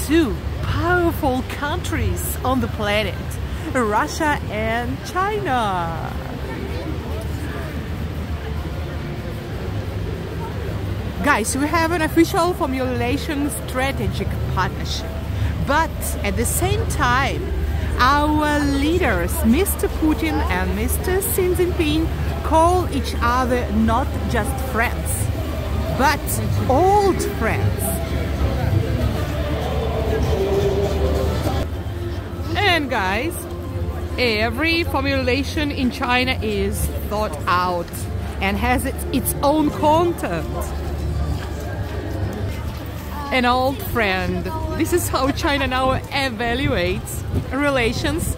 two powerful countries on the planet, Russia and China. Guys, we have an official formulation strategic partnership, but at the same time, our leaders, Mr. Putin and Mr. Xi Jinping, call each other not just friends, but old friends. And guys, every formulation in China is thought out and has its own content. An old friend. This is how China now evaluates relations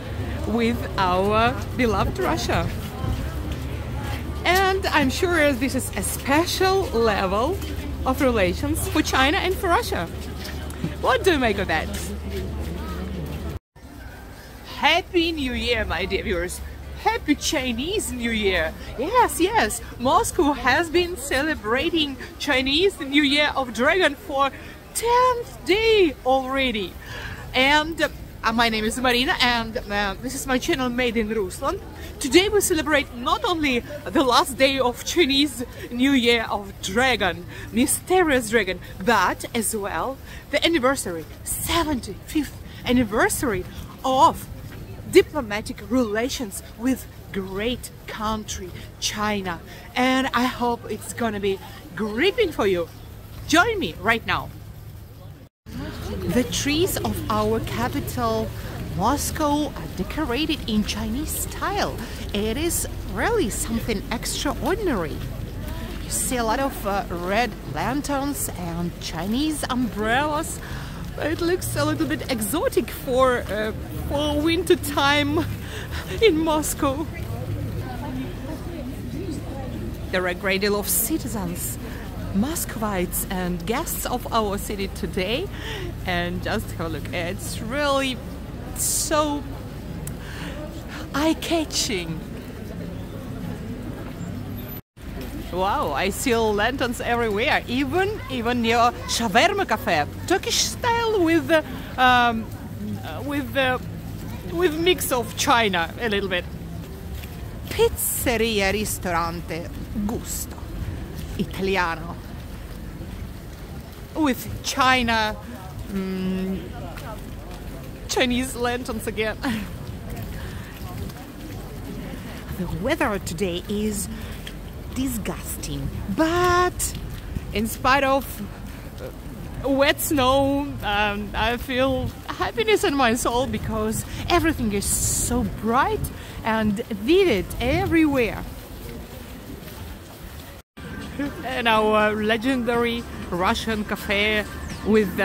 with our beloved Russia. And I'm sure this is a special level of relations for China and for Russia. What do you make of that? Happy New Year, my dear viewers! Happy Chinese New Year! Yes, yes, Moscow has been celebrating Chinese New Year of Dragon for 10th day already. And my name is Marina, and this is my channel Made in Rusland. Today we celebrate not only the last day of Chinese New Year of Dragon, mysterious dragon, but as well the anniversary, 75th anniversary of diplomatic relations with great country China. And I hope it's gonna be gripping for you. Join me right now. The trees of our capital, Moscow, are decorated in Chinese style. It is really something extraordinary. You see a lot of red lanterns and Chinese umbrellas. It looks a little bit exotic for winter time in Moscow. There are a great deal of citizens, Muscovites and guests of our city today, and just have a look. It's really so eye-catching. Wow, I see lanterns everywhere, even near shawarma cafe, Turkish style with mix of China a little bit. Pizzeria ristorante Gusto Italiano with Chinese lanterns again. The weather today is disgusting, but in spite of wet snow, I feel happiness in my soul because everything is so bright and vivid everywhere. And our legendary Russian cafe with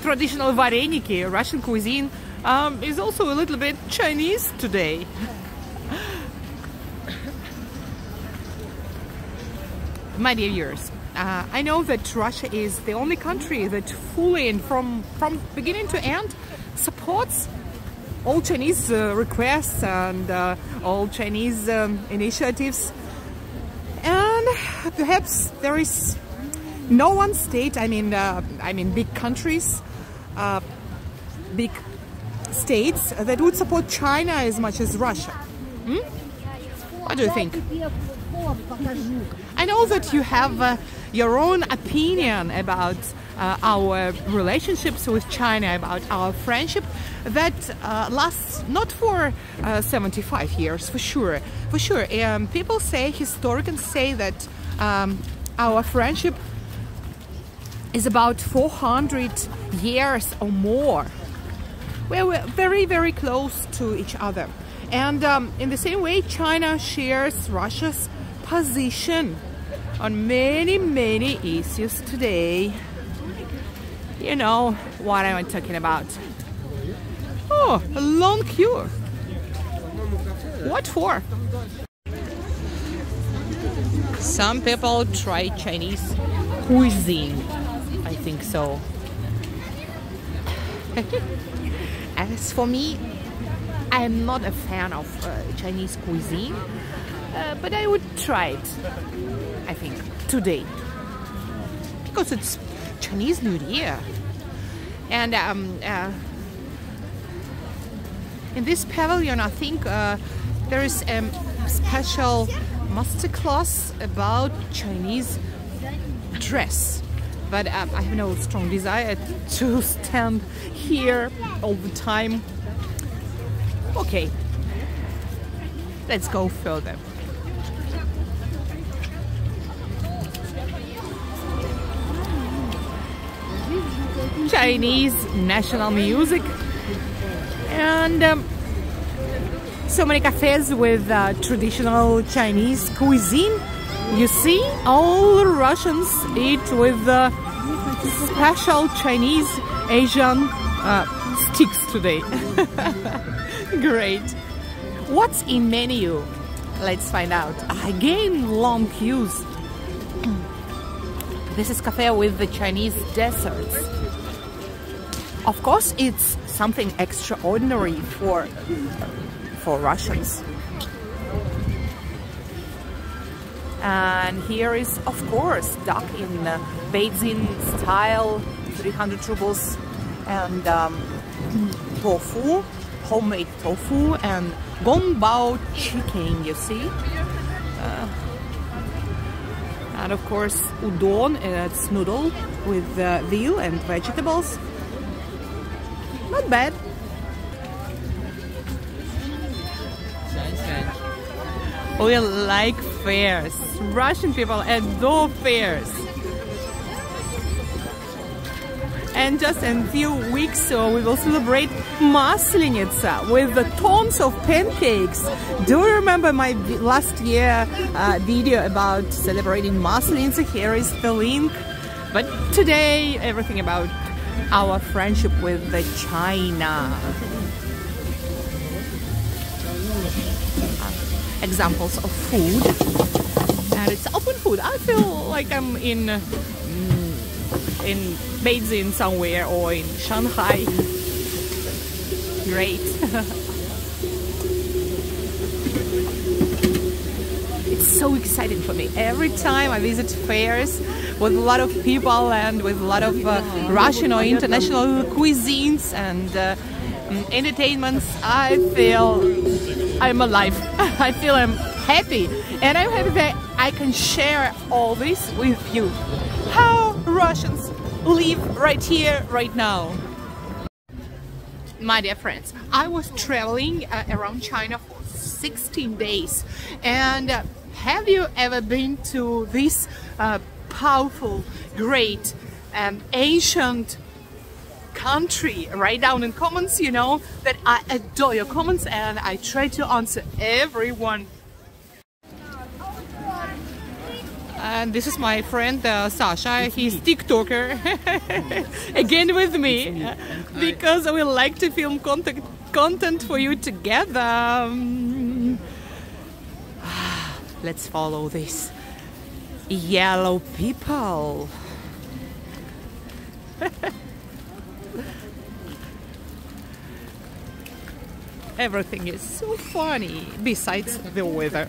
traditional vareniki, Russian cuisine, is also a little bit Chinese today. My dear viewers, I know that Russia is the only country that fully and from beginning to end supports all Chinese requests and all Chinese initiatives. And perhaps there is no one state, I mean big countries, big states that would support China as much as Russia. What do you think? I know that you have your own opinion about our relationships with China, about our friendship that lasts not for 75 years, for sure. People say, historians say that our friendship is about 400 years or more. We're very, very close to each other. And in the same way, China shares Russia's position on many, many issues today. You know what I'm talking about. Oh, a long queue. What for? Some people try Chinese cuisine. I think so. As for me, I am not a fan of Chinese cuisine, but I would try it, I think, today. Because it's Chinese New Year. And in this pavilion, I think there is a special masterclass about Chinese dress. But I have no strong desire to stand here all the time. Okay, let's go further. Chinese national music, and so many cafes with traditional Chinese cuisine. You see, all Russians eat with special Chinese Asian sticks today. Great. What's in menu? Let's find out. Again, long queues. This is cafe with the Chinese desserts. Of course, it's something extraordinary for Russians. And here is, of course, duck in Beijing style, 300 rubles, and tofu, homemade tofu, and gongbao chicken, you see. And of course, udon, it's noodle with veal and vegetables. Not bad. We like fairs. Russian people adore fairs. And just in a few weeks we will celebrate Maslenitsa with tons of pancakes. Do you remember my last year video about celebrating Maslenitsa? Here is the link. But today, everything about our friendship with China. Examples of food, and it's open food. I feel like I'm in Beijing somewhere, or in Shanghai. Great. It's so exciting for me. Every time I visit fairs with a lot of people and with a lot of Russian or international cuisines and entertainments, I feel I'm alive. I feel I'm happy, and I'm happy that I can share all this with you. How Russians live right here, right now. My dear friends, I was traveling around China for 16 days, and have you ever been to this powerful, great, ancient country? Write down in comments, you know that I adore your comments and I try to answer everyone. And this is my friend Sasha. He's TikToker again with me, because we like to film content for you together. Let's follow this yellow people. Everything is so funny besides the weather.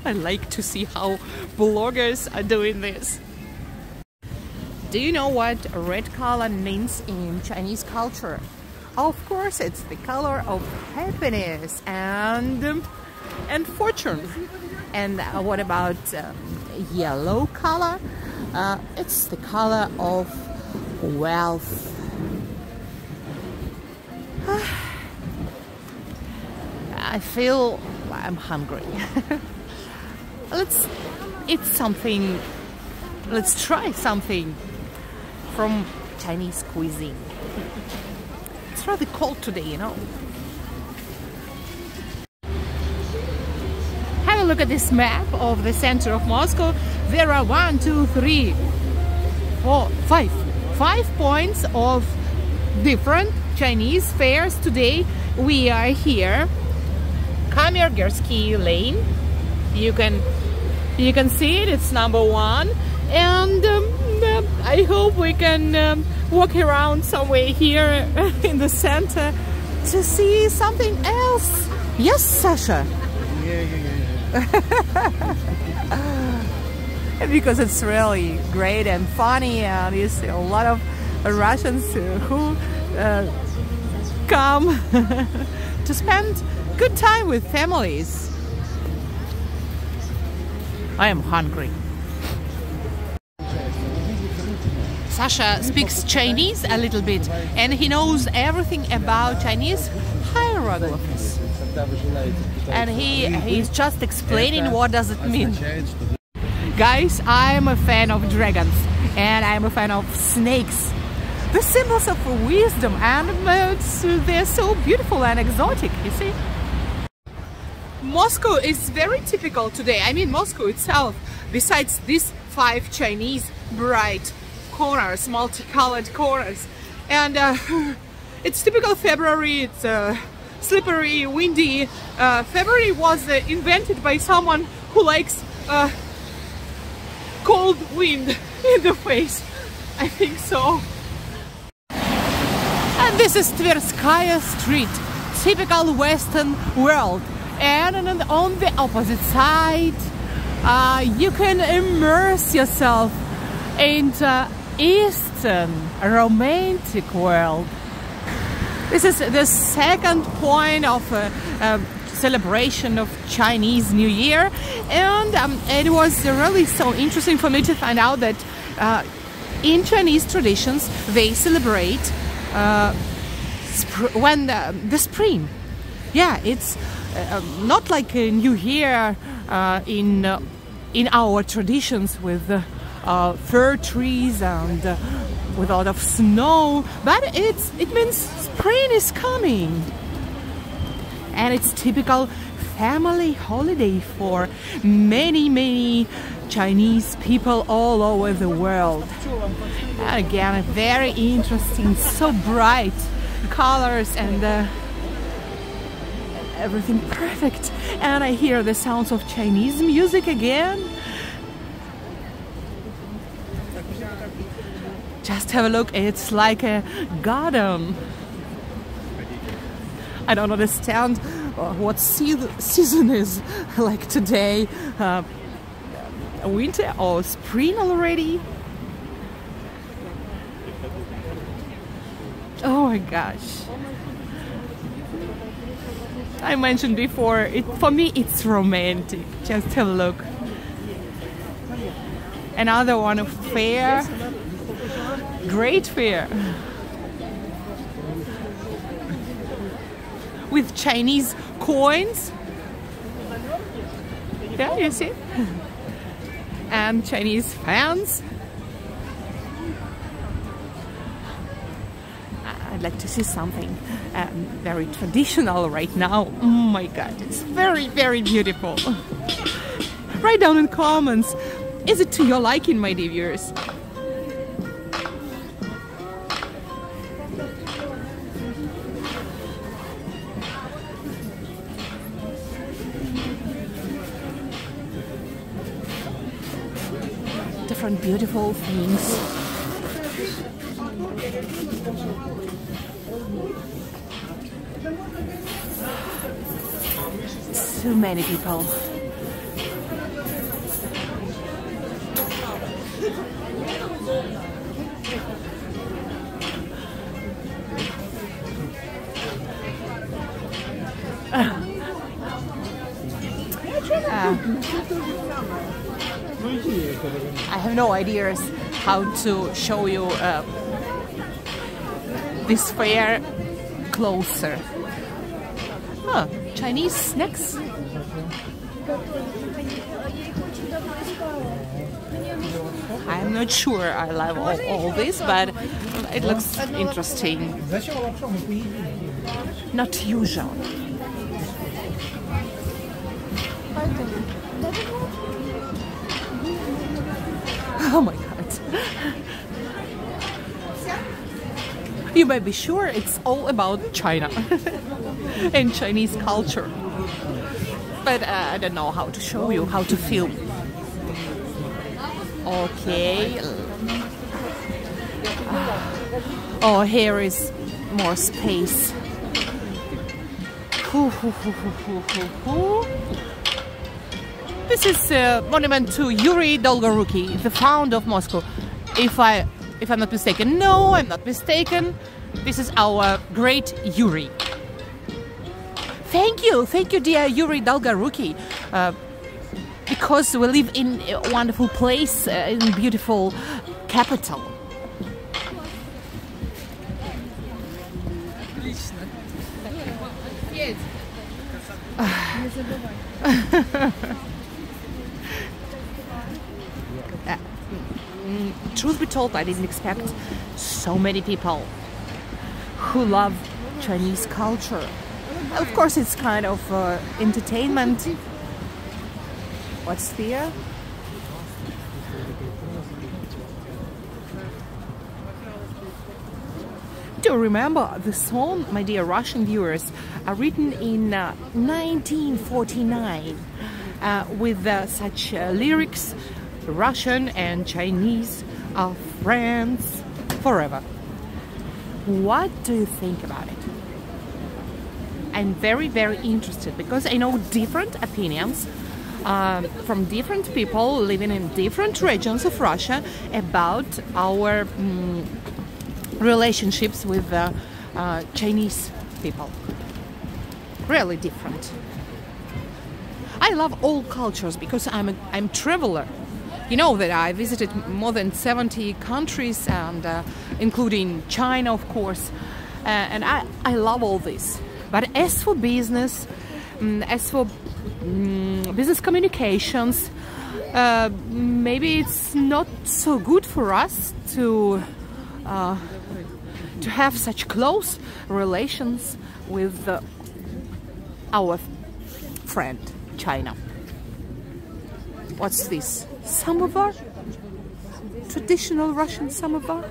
I like to see how bloggers are doing this. Do you know what red color means in Chinese culture? Of course, it's the color of happiness and fortune. And what about yellow color? It's the color of wealth. I feel I'm hungry. Let's eat something. Let's try something from Chinese cuisine. It's rather cold today, you know. Have a look at this map of the center of Moscow. There are 1, 2, 3, 4, 5 points of different Chinese fairs today. We are here, Kamergersky Lane. You can see it. It's number 1, and I hope we can walk around somewhere here in the center to see something else. Yes, Sasha? Because it's really great and funny, and you see a lot of Russians who come to spend good time with families. I am hungry. Sasha speaks Chinese a little bit, and he knows everything about Chinese hieroglyphs. And he's just explaining what does it mean. Guys, I'm a fan of dragons, and I'm a fan of snakes. The symbols of wisdom, and they're so beautiful and exotic, you see. Moscow is very typical today. I mean, Moscow itself, besides these 5 Chinese bright corners, multicolored corners. And it's typical February, it's slippery, windy. February was invented by someone who likes cold wind in the face. I think so. And this is Tverskaya Street, typical Western world. And on the opposite side, you can immerse yourself into Eastern romantic world. This is the second point of celebration of Chinese New Year, and it was really so interesting for me to find out that in Chinese traditions they celebrate when the spring. Yeah, it's not like a New Year in our traditions with fir trees and with a lot of snow, but it means spring is coming, and it's typical family holiday for many Chinese people all over the world. And again, very interesting, so bright colors and everything perfect. And I hear the sounds of Chinese music again. Just have a look, it's like a garden. I don't understand what season is like today. Winter or spring already? Oh my gosh. I mentioned before, for me it's romantic. Just have a look. Another one of fair. Great fair. With Chinese coins. Yeah, you see? And Chinese fans. I'd like to see something very traditional right now. Oh my god, it's very beautiful. Write down in comments, is it to your liking, my dear viewers? Different beautiful things. So many people. I have no ideas how to show you this fair closer. Oh, Chinese snacks. I'm not sure I love all this, but it looks interesting. Not usual. Oh my god. You might be sure it's all about China and Chinese culture. But I don't know how to show you, how to film. Okay. Oh, here is more space This is a monument to Yuri Dolgoruki, the founder of Moscow. If I'm not mistaken. No, I'm not mistaken. This is our great Yuri. Thank you, dear Yuri Dolgoruki. Because we live in a wonderful place, in a beautiful capital. Truth be told, I didn't expect so many people who love Chinese culture. Of course, it's kind of entertainment. What's there? Do you remember the song, my dear Russian viewers, written in 1949 with such lyrics, Russian and Chinese are friends forever. What do you think about it? I'm very, very interested because I know different opinions from different people living in different regions of Russia about our relationships with Chinese people. Really different. I love all cultures because I'm a traveler. You know that I visited more than 70 countries, and including China, of course, and I love all this. But as for business, business communications, maybe it's not so good for us to have such close relations with our friend China. What's this? Samovar? Traditional Russian samovar?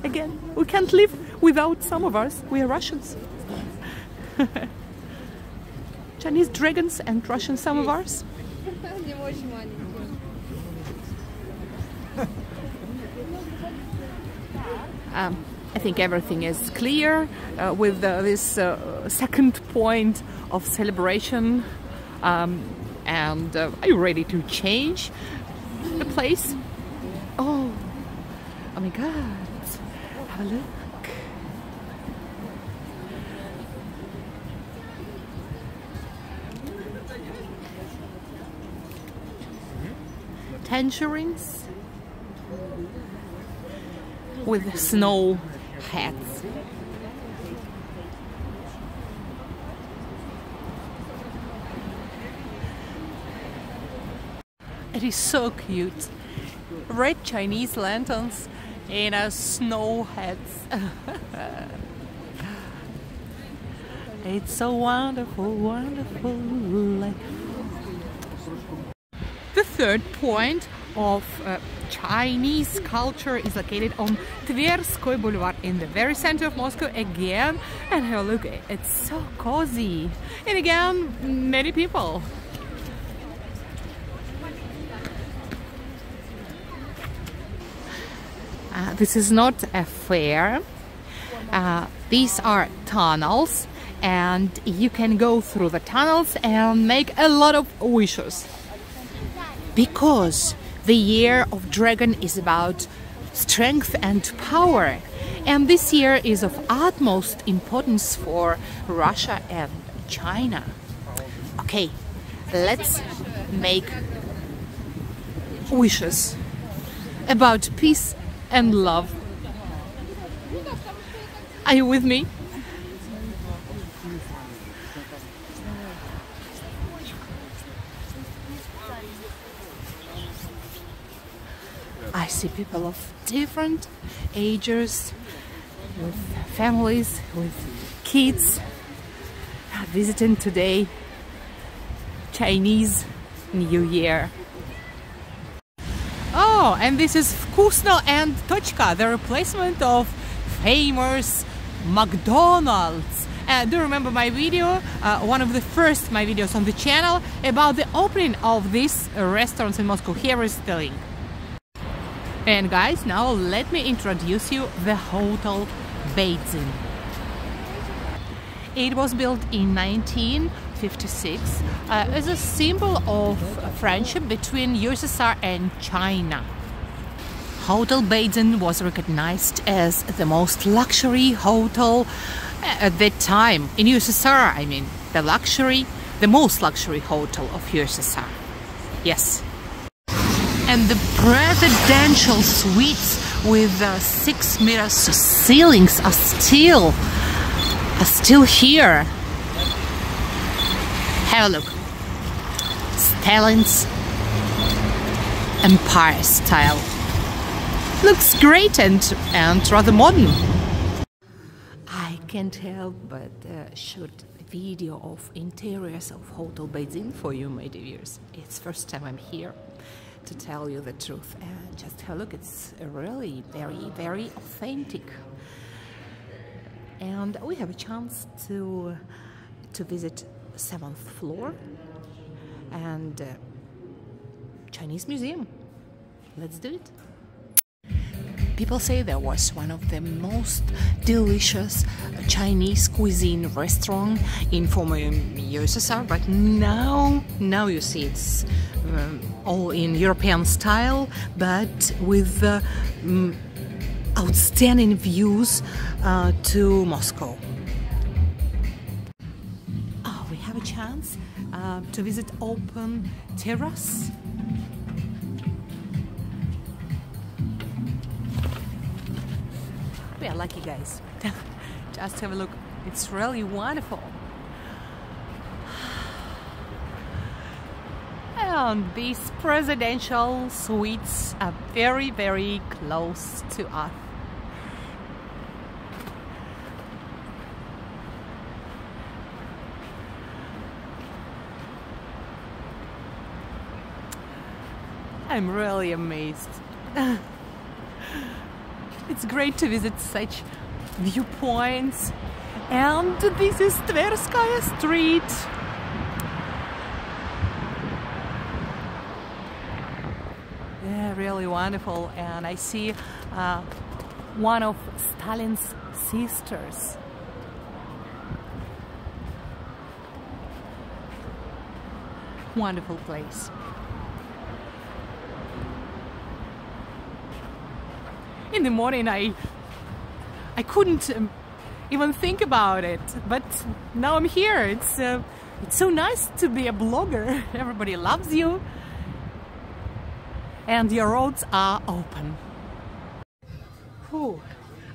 Again, we can't live without samovars. We are Russians. Chinese dragons and Russian samovars. I think everything is clear with this second point of celebration. And are you ready to change the place? Oh my God! Have a look. Tangerines with snow hats. It is so cute. Red Chinese lanterns in snow hats. It's so wonderful, wonderful. The third point of Chinese culture is located on Tverskoy Boulevard in the very center of Moscow again. And have a look, it's so cozy. And again, many people. This is not a fair. These are tunnels, and you can go through the tunnels and make a lot of wishes. Because the year of dragon is about strength and power, and this year is of utmost importance for Russia and China. Okay, let's make wishes about peace and love. Are you with me? I see people of different ages, with families, with kids, visiting today Chinese New Year. Oh, and this is Вкусно and Точка, the replacement of famous Mcdonalds. Do you remember my video, one of the first my videos on the channel about the opening of these restaurants in Moscow? Here is the link. And guys, now let me introduce you the Hotel Beitzin. It was built in 1956 as a symbol of friendship between USSR and China. Hotel Beijing was recognized as the most luxury hotel at that time in USSR. I mean, the most luxury hotel of USSR. Yes. And the presidential suites with 6 meters ceilings are still here. Have a look. Stalin's Empire style. Looks great and rather modern. I can't help but shoot a video of interiors of Hotel Beijing for you, my dear viewers. It's first time I'm here, to tell you the truth, and just have a look. It's really very, very authentic. And we have a chance to visit 7th floor and Chinese museum. Let's do it. People say there was one of the most delicious Chinese cuisine restaurant in former USSR, but now you see it's all in European style, but with outstanding views to Moscow. We have a chance to visit open terrace. We are lucky, guys. Just have a look. It's really wonderful. And these presidential suites are very, very close to us. I'm really amazed. It's great to visit such viewpoints. And this is Tverskaya Street. Yeah, really wonderful. And I see one of Stalin's sisters. Wonderful place. In the morning I couldn't even think about it, but now I'm here. It's so nice to be a blogger. Everybody loves you and your roads are open. Whew.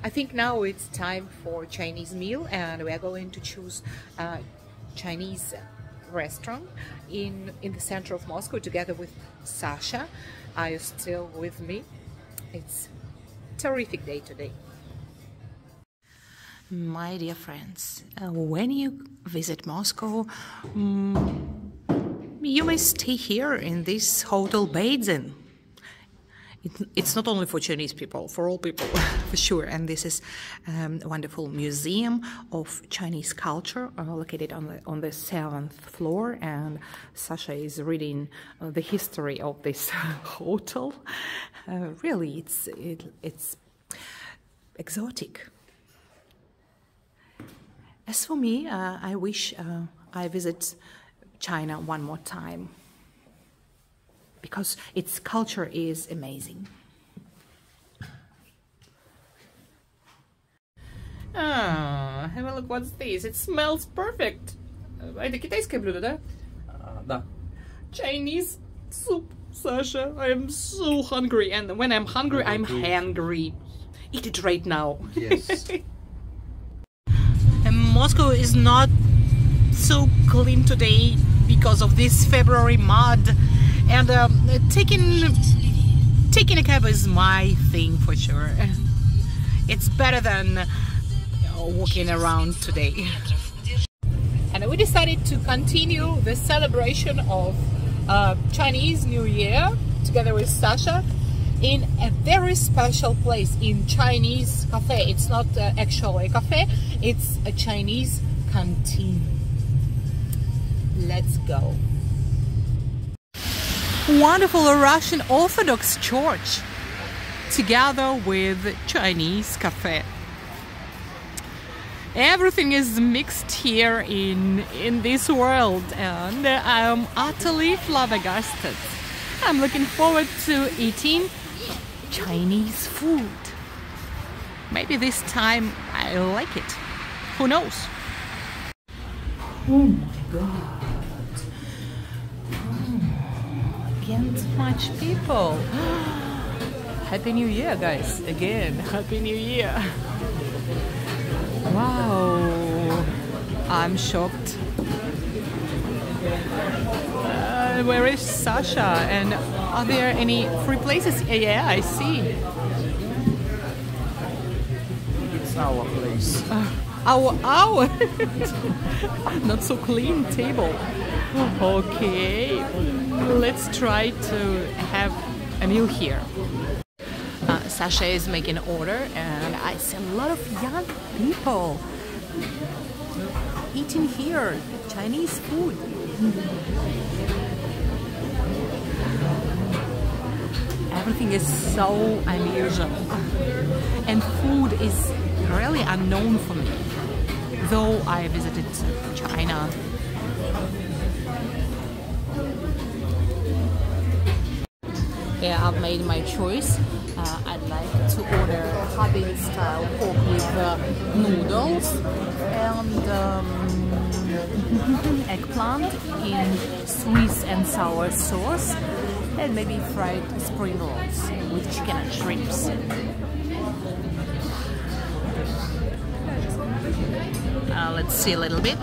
I think now it's time for Chinese meal, and we are going to choose a Chinese restaurant in the center of Moscow together with Sasha. Are you still with me? It's terrific day today. My dear friends, when you visit Moscow, you may stay here in this Hotel Beijing. It's not only for Chinese people, for all people, for sure. And this is a wonderful museum of Chinese culture located on the 7th floor. And Sasha is reading the history of this hotel. Really, it's exotic. As for me, I wish I visit China one more time, because its culture is amazing. Have a look, what's this? It smells perfect. Это китайское блюдо, да? Да. Chinese soup, Sasha. I am so hungry, and when I'm hungry, I'm hangry. Eat it right now. Yes. And Moscow is not so clean today because of this February mud. And taking a cab is my thing for sure. It's better than walking around today. And we decided to continue the celebration of Chinese New Year together with Sasha in a very special place, in Chinese cafe. It's not actually a cafe, it's a Chinese canteen. Let's go. Wonderful Russian Orthodox Church together with Chinese cafe. Everything is mixed here in this world, and I'm utterly flabbergasted. I'm looking forward to eating Chinese food. Maybe this time I like it. Who knows? Oh my god. Again, too much people. Happy New Year, guys. Again, Happy New Year. Wow. I'm shocked. Where is Sasha? And are there any free places? Yeah, I see. It's our place. Our not so clean table. Okay, let's try to have a meal here. Sasha is making an order, and I see a lot of young people eating here Chinese food. Everything is so unusual, and food is really unknown for me, though I visited China. Yeah, I've made my choice. I'd like to order Harbin style pork with noodles and eggplant in Swiss and sour sauce, and maybe fried spring rolls with chicken and shrimps. Let's see a little bit.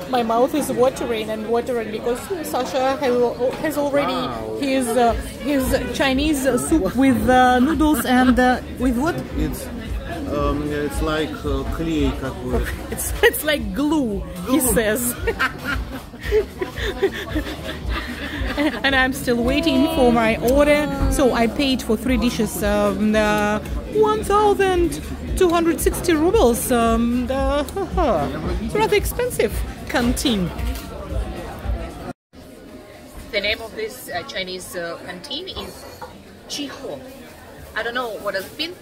My mouth is watering and watering because Sasha has already his Chinese soup with noodles and with what? It's like clay, It's like glue, he says. And I'm still waiting for my order. So I paid for 3 dishes 1,260 rubles. It's rather expensive canteen. The name of this Chinese canteen is Chiho. I don't know what does it mean,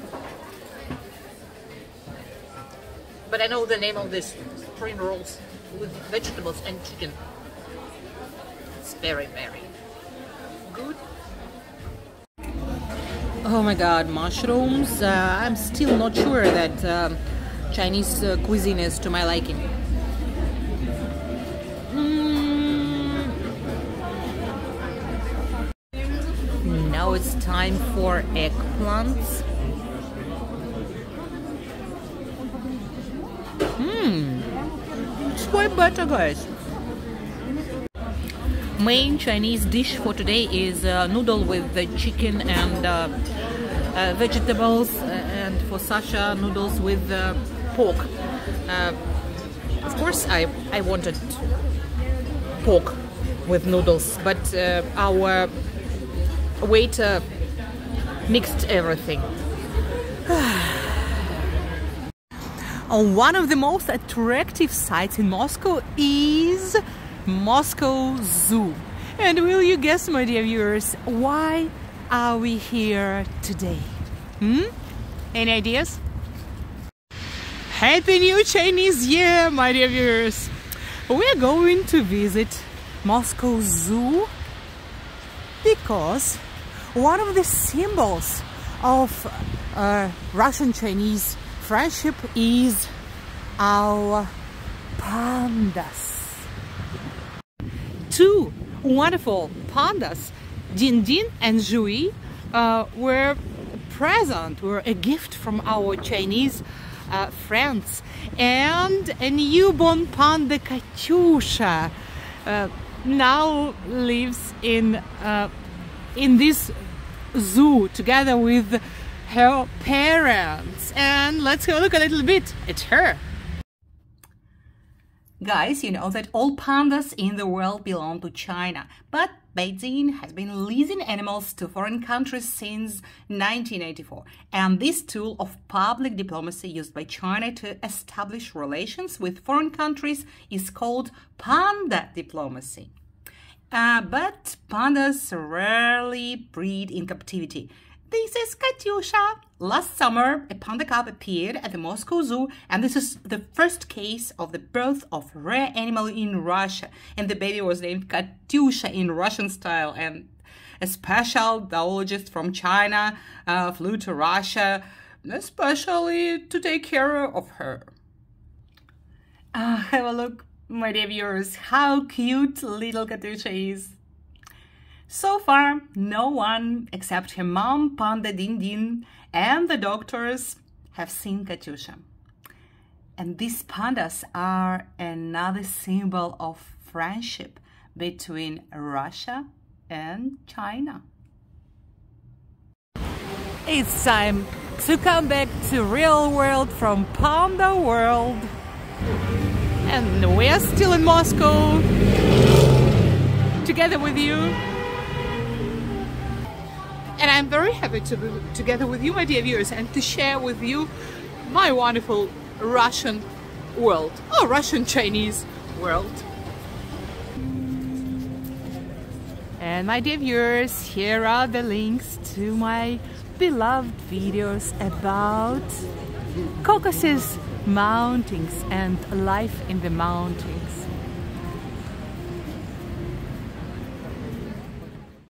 but I know the name of this spring rolls with vegetables and chicken. It's very, very good. Oh my god, mushrooms. I'm still not sure that Chinese cuisine is to my liking. Now it's time for eggplants. It's quite better, guys. Main Chinese dish for today is noodle with the chicken and vegetables, and for Sasha, noodles with pork. Of course, I wanted pork with noodles, but our waiter mixed everything. One of the most attractive sites in Moscow is Moscow Zoo. And will you guess, my dear viewers, why are we here today? Any ideas? Happy New Chinese Year, my dear viewers! We're going to visit Moscow Zoo because one of the symbols of Russian-Chinese friendship is our pandas. 2 wonderful pandas, Din Din and Zhui, were a gift from our Chinese friends, and a newborn panda, Katyusha, now lives in this zoo together with her parents. And let's have a look a little bit at her. Guys, you know that all pandas in the world belong to China, but Beijing has been leasing animals to foreign countries since 1984. And this tool of public diplomacy used by China to establish relations with foreign countries is called panda diplomacy. But pandas rarely breed in captivity. This is Katyusha. Last summer, a panda cub appeared at the Moscow Zoo, and this is the first case of the birth of a rare animal in Russia. And the baby was named Katyusha in Russian style. And a special zoologist from China flew to Russia, especially to take care of her. Have a look, my dear viewers, how cute little Katyusha is. So far, no one except her mom, Panda Din Din, and the doctors have seen Katyusha. And these pandas are another symbol of friendship between Russia and China. It's time to come back to real world from Panda World. And we're still in Moscow, together with you. And I'm very happy to be together with you, my dear viewers, and to share with you my wonderful Russian world, or Russian-Chinese world. And my dear viewers, here are the links to my beloved videos about Caucasus mountains and life in the mountains.